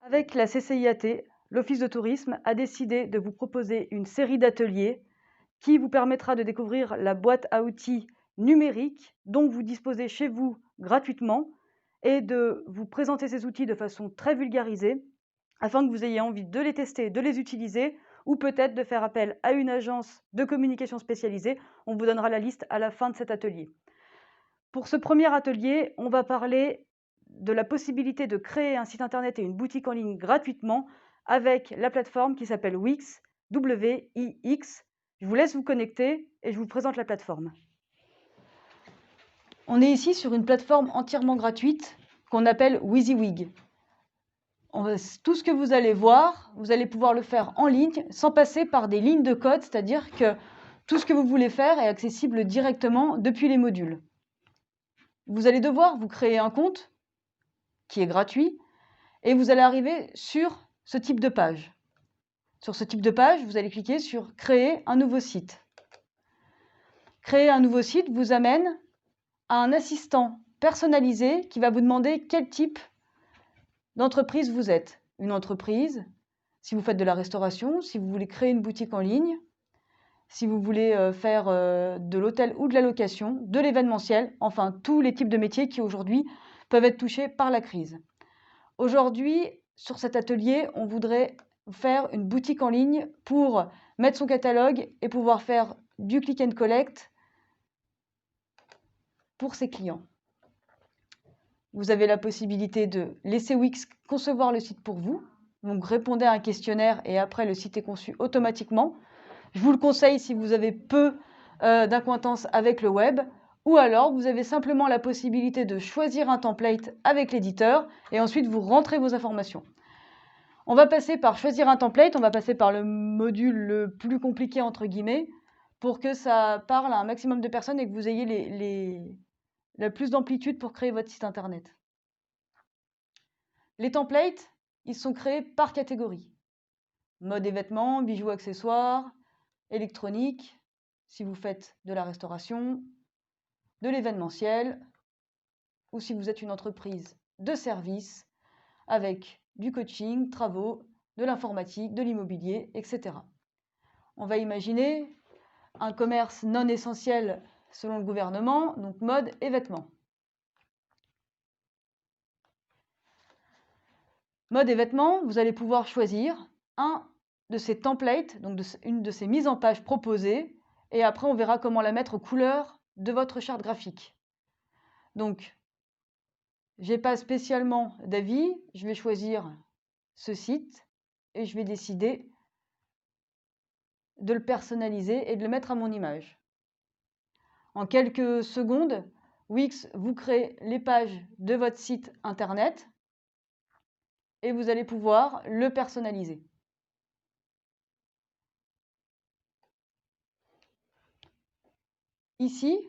Avec la CCIAT, l'Office de tourisme a décidé de vous proposer une série d'ateliers qui vous permettra de découvrir la boîte à outils numérique dont vous disposez chez vous gratuitement et de vous présenter ces outils de façon très vulgarisée afin que vous ayez envie de les tester, de les utiliser ou peut-être de faire appel à une agence de communication spécialisée. On vous donnera la liste à la fin de cet atelier. Pour ce premier atelier, on va parler de la possibilité de créer un site internet et une boutique en ligne gratuitement avec la plateforme qui s'appelle Wix, W-I-X. Je vous laisse vous connecter et je vous présente la plateforme. On est ici sur une plateforme entièrement gratuite qu'on appelle WYSIWYG. Tout ce que vous allez voir, vous allez pouvoir le faire en ligne sans passer par des lignes de code, c'est-à-dire que tout ce que vous voulez faire est accessible directement depuis les modules. Vous allez devoir vous créer un compte qui est gratuit et vous allez arriver sur ce type de page. Sur ce type de page, vous allez cliquer sur « Créer un nouveau site ». Créer un nouveau site vous amène à un assistant personnalisé qui va vous demander quel type d'entreprise vous êtes. Une entreprise, si vous faites de la restauration, si vous voulez créer une boutique en ligne, si vous voulez faire de l'hôtel ou de la location, de l'événementiel, enfin tous les types de métiers qui aujourd'hui peuvent être touchés par la crise. Aujourd'hui, sur cet atelier, on voudrait faire une boutique en ligne pour mettre son catalogue et pouvoir faire du click and collect pour ses clients. Vous avez la possibilité de laisser Wix concevoir le site pour vous. Donc répondez à un questionnaire et après le site est conçu automatiquement. Je vous le conseille si vous avez peu d'acquaintance avec le web. Ou alors vous avez simplement la possibilité de choisir un template avec l'éditeur et ensuite vous rentrez vos informations. On va passer par choisir un template, on va passer par le module le plus compliqué entre guillemets pour que ça parle à un maximum de personnes et que vous ayez la plus d'amplitude pour créer votre site internet. Les templates, ils sont créés par catégorie. Mode et vêtements, bijoux, accessoires, électronique, si vous faites de la restauration, de l'événementiel, ou si vous êtes une entreprise de services avec du coaching, travaux, de l'informatique, de l'immobilier, etc. On va imaginer un commerce non essentiel selon le gouvernement, donc mode et vêtements. Mode et vêtements, vous allez pouvoir choisir un de ces templates, donc une de ces mises en page proposées, et après on verra comment la mettre aux couleurs de votre charte graphique. Donc, je n'ai pas spécialement d'avis, je vais choisir ce site et je vais décider de le personnaliser et de le mettre à mon image. En quelques secondes, Wix vous crée les pages de votre site internet et vous allez pouvoir le personnaliser. Ici,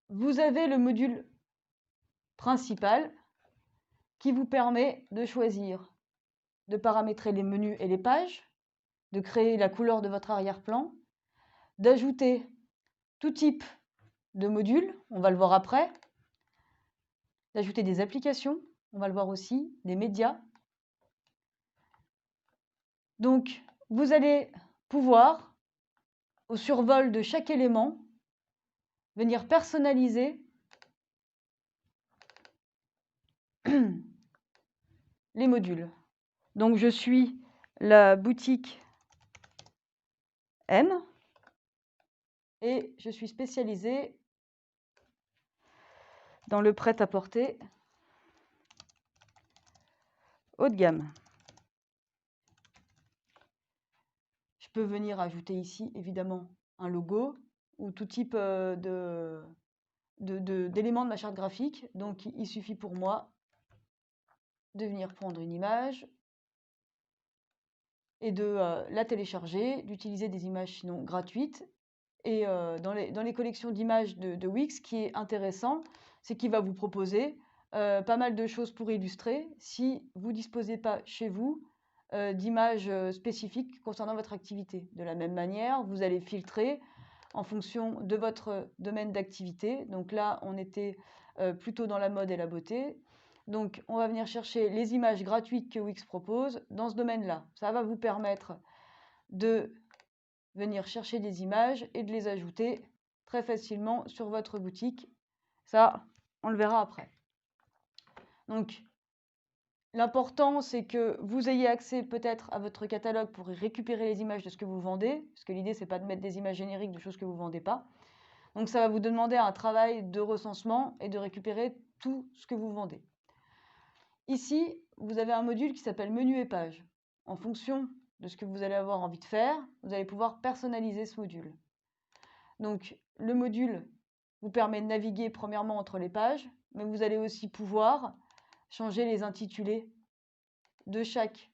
vous avez le module principal qui vous permet de choisir, de paramétrer les menus et les pages, de créer la couleur de votre arrière-plan, d'ajouter tout type de modules, on va le voir après, d'ajouter des applications, on va le voir aussi, des médias. Donc, vous allez pouvoir, au survol de chaque élément, venir personnaliser les modules. Donc, je suis la boutique M et je suis spécialisée dans le prêt-à-porter haut de gamme. Je peux venir ajouter ici, évidemment, un logo ou tout type d'éléments de ma charte graphique. Donc, il suffit pour moi de venir prendre une image et de la télécharger, d'utiliser des images sinon gratuites. Et dans les collections d'images de Wix, ce qui est intéressant, c'est qu'il va vous proposer pas mal de choses pour illustrer si vous ne disposez pas chez vous d'images spécifiques concernant votre activité. De la même manière, vous allez filtrer en fonction de votre domaine d'activité. Donc là, on était plutôt dans la mode et la beauté. Donc, on va venir chercher les images gratuites que Wix propose dans ce domaine-là. Ça va vous permettre de venir chercher des images et de les ajouter très facilement sur votre boutique. Ça, on le verra après. Donc, l'important, c'est que vous ayez accès peut-être à votre catalogue pour récupérer les images de ce que vous vendez, parce que l'idée, c'est pas de mettre des images génériques de choses que vous ne vendez pas. Donc, ça va vous demander un travail de recensement et de récupérer tout ce que vous vendez. Ici, vous avez un module qui s'appelle Menu et Pages. En fonction de ce que vous allez avoir envie de faire, vous allez pouvoir personnaliser ce module. Donc, le module vous permet de naviguer premièrement entre les pages, mais vous allez aussi pouvoir changer les intitulés de chaque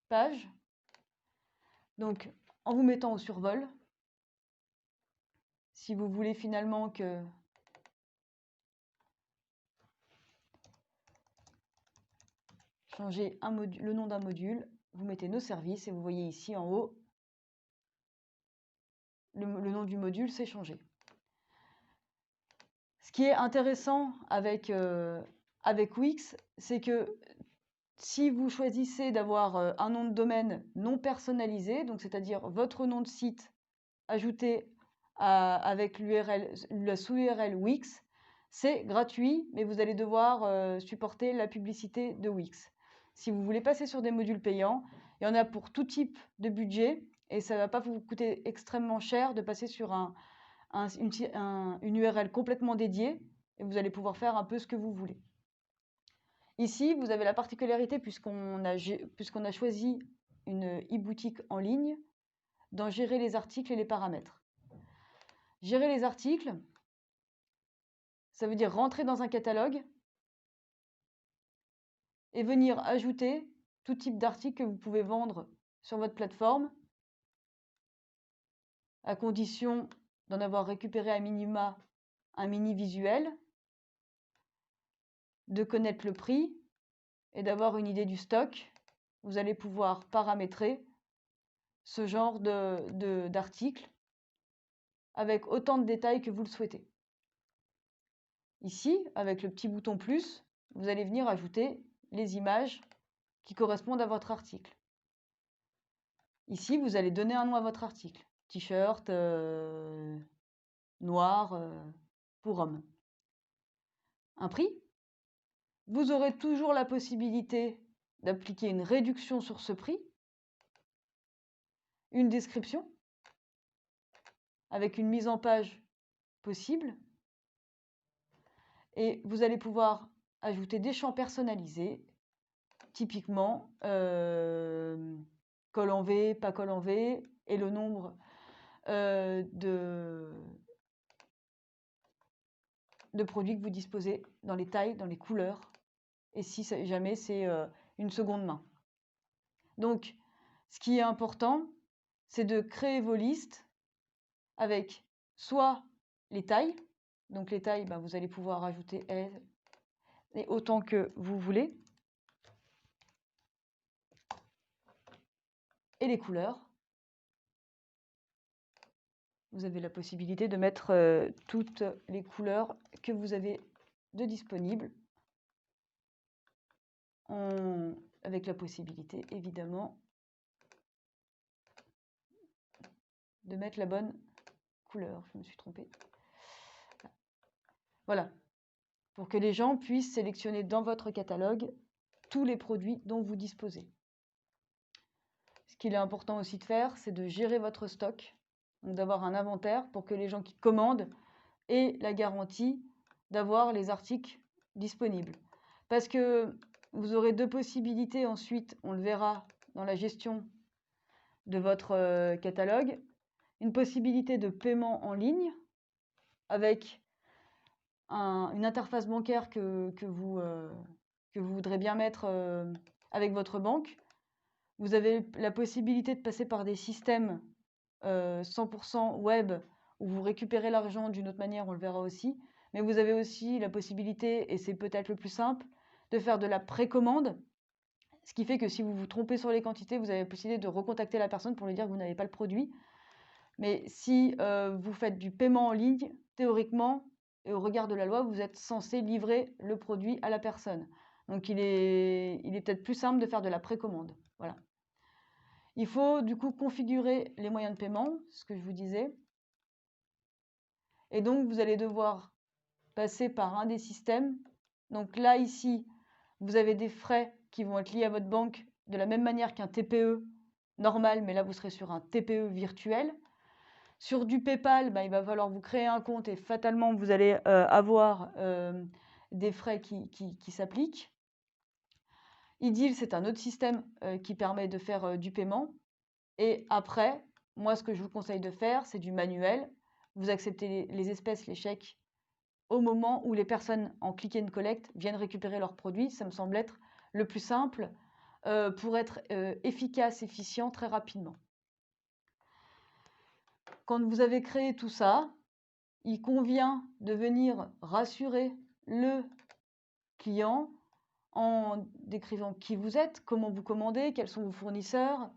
page. Donc, en vous mettant au survol, si vous voulez finalement que changer le nom d'un module, vous mettez nos services et vous voyez ici en haut, le nom du module s'est changé. Ce qui est intéressant avec Wix, c'est que si vous choisissez d'avoir un nom de domaine non personnalisé, donc c'est-à-dire votre nom de site ajouté avec la sous-URL Wix, c'est gratuit, mais vous allez devoir supporter la publicité de Wix. Si vous voulez passer sur des modules payants, il y en a pour tout type de budget et ça ne va pas vous coûter extrêmement cher de passer sur une URL complètement dédiée et vous allez pouvoir faire un peu ce que vous voulez. Ici, vous avez la particularité, puisqu'on a choisi une e-boutique en ligne, d'en gérer les articles et les paramètres. Gérer les articles, ça veut dire rentrer dans un catalogue et venir ajouter tout type d'articles que vous pouvez vendre sur votre plateforme, à condition d'en avoir récupéré à minima un mini visuel, de connaître le prix et d'avoir une idée du stock. Vous allez pouvoir paramétrer ce genre d'articles avec autant de détails que vous le souhaitez. Ici, avec le petit bouton plus, vous allez venir ajouter les images qui correspondent à votre article. Ici, vous allez donner un nom à votre article. T-shirt noir pour homme. Un prix. Vous aurez toujours la possibilité d'appliquer une réduction sur ce prix. Une description avec une mise en page possible. Et vous allez pouvoir ajouter des champs personnalisés, typiquement col en V, pas col en V, et le nombre de produits que vous disposez dans les tailles, dans les couleurs, et si jamais c'est une seconde main. Donc, ce qui est important, c'est de créer vos listes avec soit les tailles, donc les tailles, vous allez pouvoir ajouter et autant que vous voulez, et les couleurs. Vous avez la possibilité de mettre toutes les couleurs que vous avez de disponibles, avec la possibilité évidemment de mettre la bonne couleur. Je me suis trompée. Voilà, pour que les gens puissent sélectionner dans votre catalogue tous les produits dont vous disposez. Ce qu'il est important aussi de faire, c'est de gérer votre stock, donc d'avoir un inventaire pour que les gens qui commandent aient la garantie d'avoir les articles disponibles. Parce que vous aurez deux possibilités ensuite, on le verra dans la gestion de votre catalogue. Une possibilité de paiement en ligne avec une interface bancaire que vous voudrez bien mettre avec votre banque. Vous avez la possibilité de passer par des systèmes 100% web où vous récupérez l'argent d'une autre manière, on le verra aussi. Mais vous avez aussi la possibilité, et c'est peut-être le plus simple, de faire de la précommande. Ce qui fait que si vous vous trompez sur les quantités, vous avez la possibilité de recontacter la personne pour lui dire que vous n'avez pas le produit. Mais si vous faites du paiement en ligne, théoriquement, et au regard de la loi, vous êtes censé livrer le produit à la personne. Donc il est peut-être plus simple de faire de la précommande. Voilà. Il faut du coup configurer les moyens de paiement, ce que je vous disais. Et donc vous allez devoir passer par un des systèmes. Donc là, ici, vous avez des frais qui vont être liés à votre banque de la même manière qu'un TPE normal, mais là, vous serez sur un TPE virtuel. Sur du PayPal, il va falloir vous créer un compte et fatalement, vous allez avoir des frais qui s'appliquent. iDeal, c'est un autre système qui permet de faire du paiement. Et après, moi, ce que je vous conseille de faire, c'est du manuel. Vous acceptez les espèces, les chèques, au moment où les personnes en click and collect viennent récupérer leurs produits. Ça me semble être le plus simple pour être efficace, efficient très rapidement. Quand vous avez créé tout ça, il convient de venir rassurer le client en décrivant qui vous êtes, comment vous commandez, quels sont vos fournisseurs,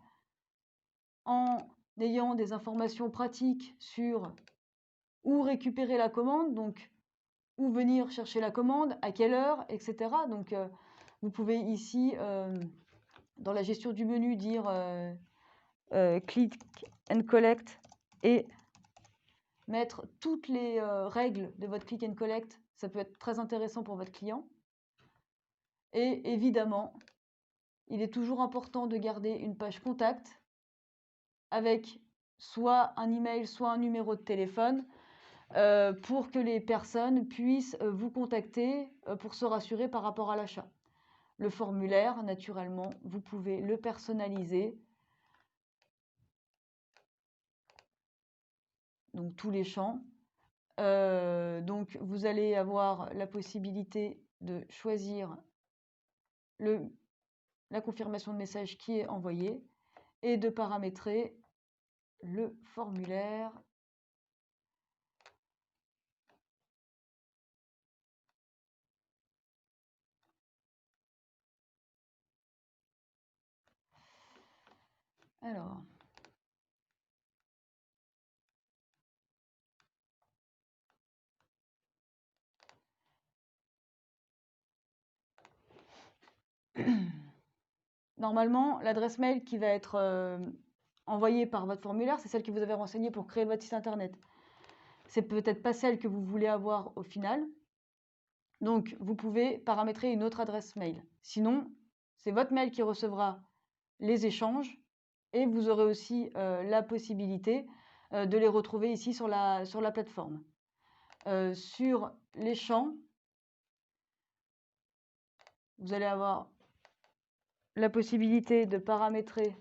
en ayant des informations pratiques sur où récupérer la commande, donc où venir chercher la commande, à quelle heure, etc. Donc vous pouvez ici, dans la gestion du menu, dire click and collect et mettre toutes les règles de votre click and collect. Ça peut être très intéressant pour votre client. Et évidemment, il est toujours important de garder une page contact avec soit un email, soit un numéro de téléphone pour que les personnes puissent vous contacter pour se rassurer par rapport à l'achat. Le formulaire, naturellement, vous pouvez le personnaliser. Donc tous les champs. Donc vous allez avoir la possibilité de choisir la confirmation de message qui est envoyée et de paramétrer le formulaire. Alors, normalement, l'adresse mail qui va être envoyée par votre formulaire, c'est celle que vous avez renseignée pour créer votre site internet. C'est peut-être pas celle que vous voulez avoir au final. Donc, vous pouvez paramétrer une autre adresse mail. Sinon, c'est votre mail qui recevra les échanges et vous aurez aussi la possibilité de les retrouver ici sur la plateforme. Sur les champs, vous allez avoir la possibilité de paramétrer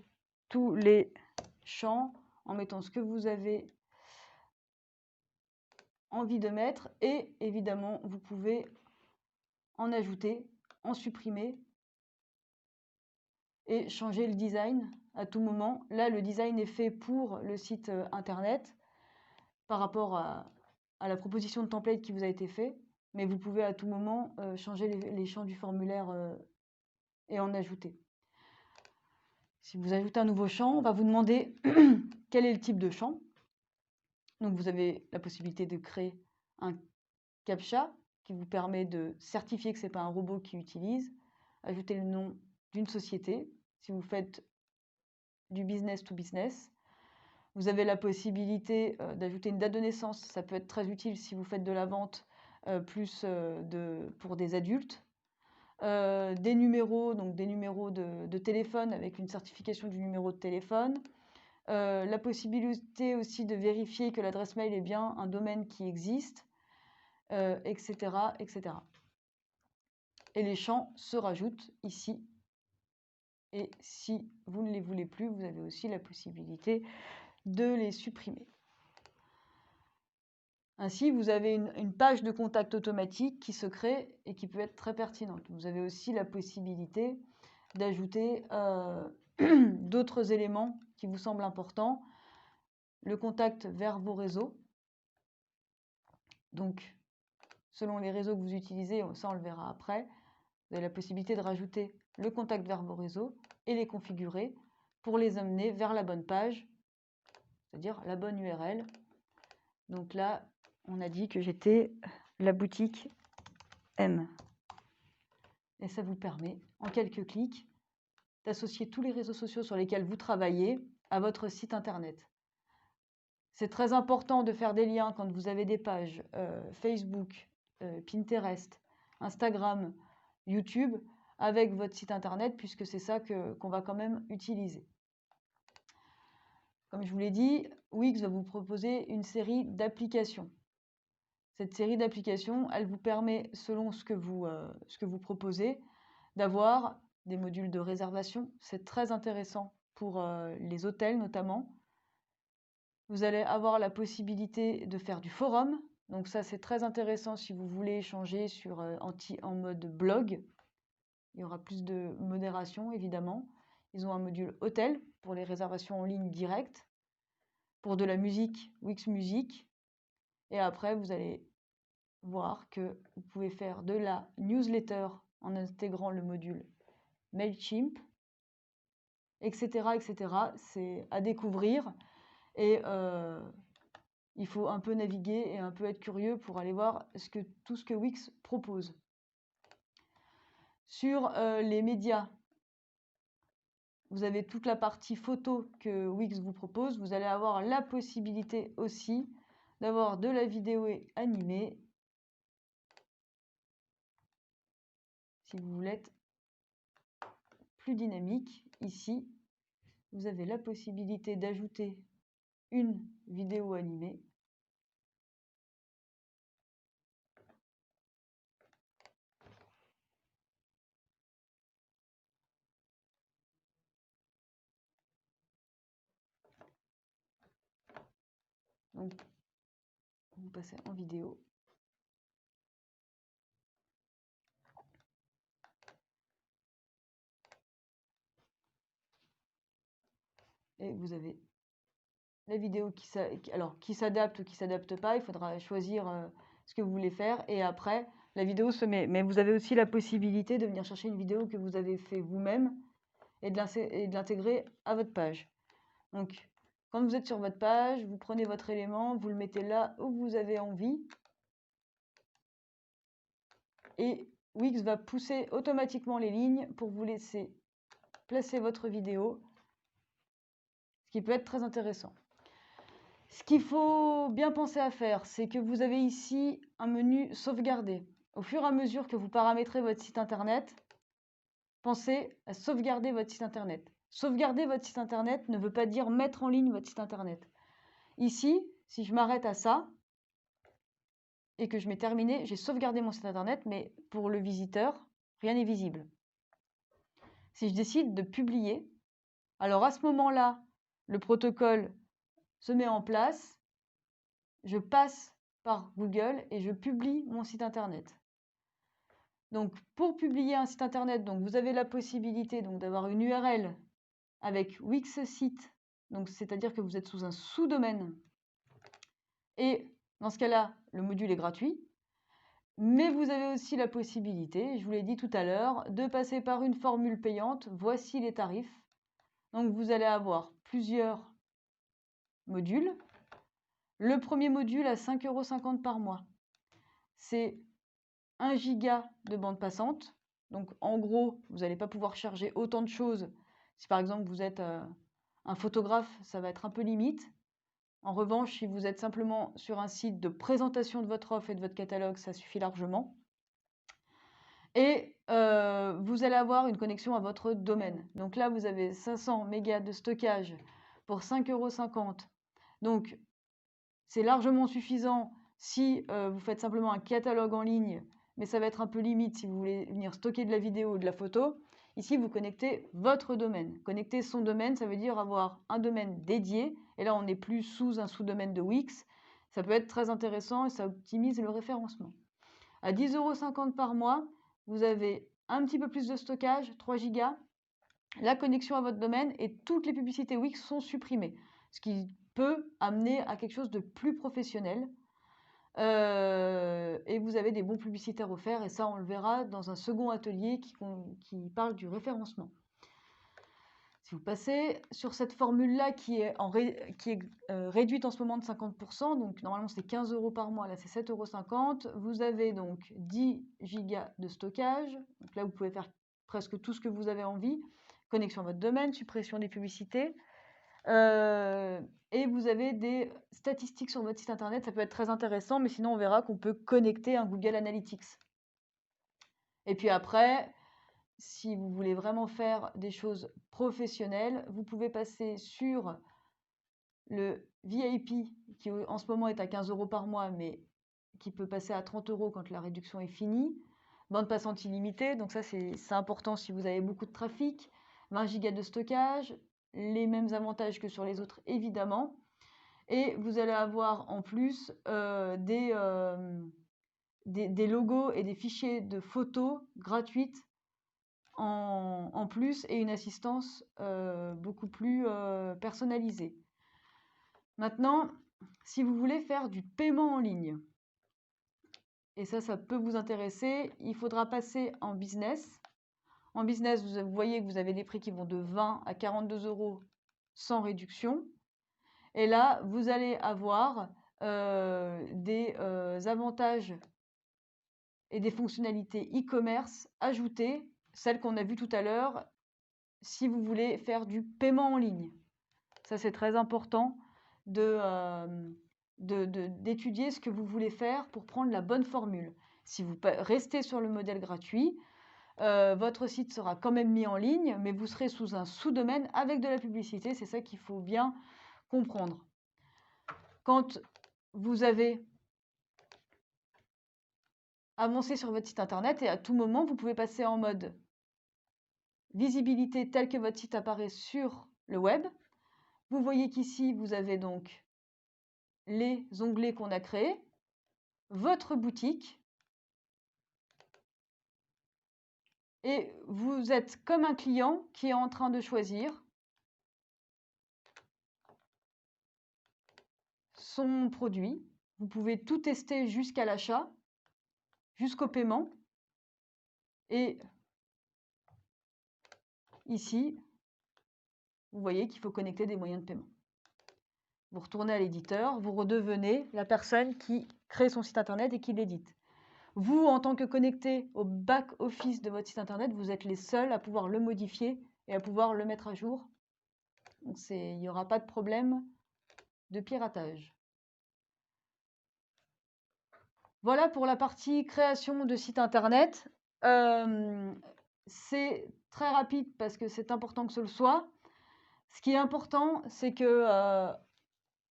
tous les champs en mettant ce que vous avez envie de mettre et évidemment, vous pouvez en ajouter, en supprimer et changer le design à tout moment. Là, le design est fait pour le site internet par rapport à la proposition de template qui vous a été fait, mais vous pouvez à tout moment changer les champs du formulaire et en ajouter. Si vous ajoutez un nouveau champ, on va vous demander quel est le type de champ. Donc vous avez la possibilité de créer un CAPTCHA qui vous permet de certifier que ce n'est pas un robot qui utilise, ajouter le nom d'une société, si vous faites du business to business. Vous avez la possibilité d'ajouter une date de naissance, ça peut être très utile si vous faites de la vente pour des adultes. Des numéros, donc des numéros de téléphone avec une certification du numéro de téléphone. La possibilité aussi de vérifier que l'adresse mail est bien un domaine qui existe, etc., etc. Et les champs se rajoutent ici. Et si vous ne les voulez plus, vous avez aussi la possibilité de les supprimer. Ainsi, vous avez une page de contact automatique qui se crée et qui peut être très pertinente. Vous avez aussi la possibilité d'ajouter d'autres éléments qui vous semblent importants. Le contact vers vos réseaux. Donc, selon les réseaux que vous utilisez, ça on le verra après, vous avez la possibilité de rajouter le contact vers vos réseaux et les configurer pour les amener vers la bonne page, c'est-à-dire la bonne URL. Donc là, on a dit que j'étais la boutique M. Et ça vous permet, en quelques clics, d'associer tous les réseaux sociaux sur lesquels vous travaillez à votre site internet. C'est très important de faire des liens quand vous avez des pages Facebook, Pinterest, Instagram, YouTube avec votre site internet puisque c'est ça qu'on va quand même utiliser. Comme je vous l'ai dit, Wix va vous proposer une série d'applications. Cette série d'applications, elle vous permet, selon ce que vous proposez, d'avoir des modules de réservation. C'est très intéressant pour les hôtels notamment. Vous allez avoir la possibilité de faire du forum. Donc ça, c'est très intéressant si vous voulez échanger en mode blog. Il y aura plus de modération, évidemment. Ils ont un module hôtel pour les réservations en ligne directes. Pour de la musique, Wix Music. Et après, vous allez voir que vous pouvez faire de la newsletter en intégrant le module Mailchimp, etc., etc. C'est à découvrir et il faut un peu naviguer et un peu être curieux pour aller voir tout ce que Wix propose. Sur les médias, vous avez toute la partie photo que Wix vous propose. Vous allez avoir la possibilité aussi d'avoir de la vidéo animée. Si vous voulez être plus dynamique, ici, vous avez la possibilité d'ajouter une vidéo animée. Donc, vous passez en vidéo. Et vous avez la vidéo qui s'adapte ou qui s'adapte pas. Il faudra choisir ce que vous voulez faire. Et après, la vidéo se met. Mais vous avez aussi la possibilité de venir chercher une vidéo que vous avez fait vous-même et de l'intégrer à votre page. Donc, quand vous êtes sur votre page, vous prenez votre élément, vous le mettez là où vous avez envie. Et Wix va pousser automatiquement les lignes pour vous laisser placer votre vidéo, ce qui peut être très intéressant. Ce qu'il faut bien penser à faire, c'est que vous avez ici un menu sauvegarder. Au fur et à mesure que vous paramétrez votre site internet, pensez à sauvegarder votre site internet. Sauvegarder votre site internet ne veut pas dire mettre en ligne votre site internet. Ici, si je m'arrête à ça et que je m'ai terminé, j'ai sauvegardé mon site internet, mais pour le visiteur, rien n'est visible. Si je décide de publier, alors à ce moment-là, le protocole se met en place, je passe par Google et je publie mon site internet. Donc pour publier un site internet, donc vous avez la possibilité d'avoir une URL avec Wix site, donc c'est-à-dire que vous êtes sous un sous-domaine. Et dans ce cas-là, le module est gratuit. Mais vous avez aussi la possibilité, je vous l'ai dit tout à l'heure, de passer par une formule payante. Voici les tarifs. Donc vous allez avoir plusieurs modules. Le premier module à 5,50 € par mois. C'est 1 giga de bande passante. Donc en gros, vous n'allez pas pouvoir charger autant de choses. Si par exemple vous êtes un photographe, ça va être un peu limite. En revanche, si vous êtes simplement sur un site de présentation de votre offre et de votre catalogue, ça suffit largement. Et vous allez avoir une connexion à votre domaine. Donc là, vous avez 500 mégas de stockage pour 5,50 €. Donc c'est largement suffisant si vous faites simplement un catalogue en ligne, mais ça va être un peu limite si vous voulez venir stocker de la vidéo ou de la photo. Ici, vous connectez votre domaine. Connecter son domaine, ça veut dire avoir un domaine dédié. Et là, on n'est plus sous un sous-domaine de Wix. Ça peut être très intéressant et ça optimise le référencement. À 10,50 € par mois, vous avez un petit peu plus de stockage, 3 gigas, la connexion à votre domaine et toutes les publicités Wix sont supprimées. Ce qui peut amener à quelque chose de plus professionnel. Et vous avez des bons publicitaires offerts, et ça on le verra dans un second atelier qui parle du référencement. Si vous passez sur cette formule-là qui est, réduite en ce moment de 50%, donc normalement c'est 15 € par mois, là c'est 7,50 €, vous avez donc 10 gigas de stockage. Donc là vous pouvez faire presque tout ce que vous avez envie. Connexion à votre domaine, suppression des publicités. Et vous avez des statistiques sur votre site internet, ça peut être très intéressant, mais sinon on verra qu'on peut connecter un Google Analytics. Et puis après, si vous voulez vraiment faire des choses professionnelles, vous pouvez passer sur le VIP, qui en ce moment est à 15 € par mois, mais qui peut passer à 30 € quand la réduction est finie. Bande passante illimitée, donc ça c'est important si vous avez beaucoup de trafic. 20 Go de stockage, les mêmes avantages que sur les autres évidemment. Et vous allez avoir en plus des logos et des fichiers de photos gratuites en plus et une assistance beaucoup plus personnalisée. Maintenant, si vous voulez faire du paiement en ligne, et ça peut vous intéresser, il faudra passer en business. En business, vous voyez que vous avez des prix qui vont de 20 à 42 € sans réduction. Et là, vous allez avoir des avantages et des fonctionnalités e-commerce ajoutées, celles qu'on a vues tout à l'heure, si vous voulez faire du paiement en ligne. Ça, c'est très important d'étudier ce que vous voulez faire pour prendre la bonne formule. Si vous restez sur le modèle gratuit, votre site sera quand même mis en ligne, mais vous serez sous un sous-domaine avec de la publicité. C'est ça qu'il faut bien comprendre. Quand vous avez avancé sur votre site internet, et à tout moment, vous pouvez passer en mode visibilité tel que votre site apparaît sur le web. Vous voyez qu'ici, vous avez donc les onglets qu'on a créés, votre boutique, et vous êtes comme un client qui est en train de choisir son produit. Vous pouvez tout tester jusqu'à l'achat, jusqu'au paiement. Et ici, vous voyez qu'il faut connecter des moyens de paiement. Vous retournez à l'éditeur, vous redevenez la personne qui crée son site internet et qui l'édite. Vous, en tant que connecté au back-office de votre site internet, vous êtes les seuls à pouvoir le modifier et à pouvoir le mettre à jour. Donc il n'y aura pas de problème de piratage. Voilà pour la partie création de site internet. C'est très rapide parce que c'est important que ce le soit. Ce qui est important, c'est que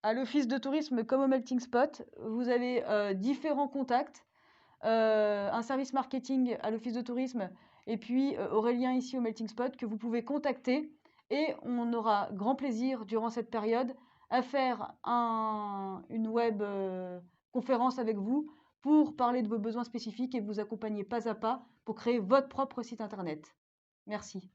à l'office de tourisme comme au Melting Spot, vous avez différents contacts, un service marketing à l'office de tourisme et puis Aurélien ici au Melting Spot que vous pouvez contacter et on aura grand plaisir durant cette période à faire une web conférence avec vous pour parler de vos besoins spécifiques et vous accompagner pas à pas pour créer votre propre site internet. Merci.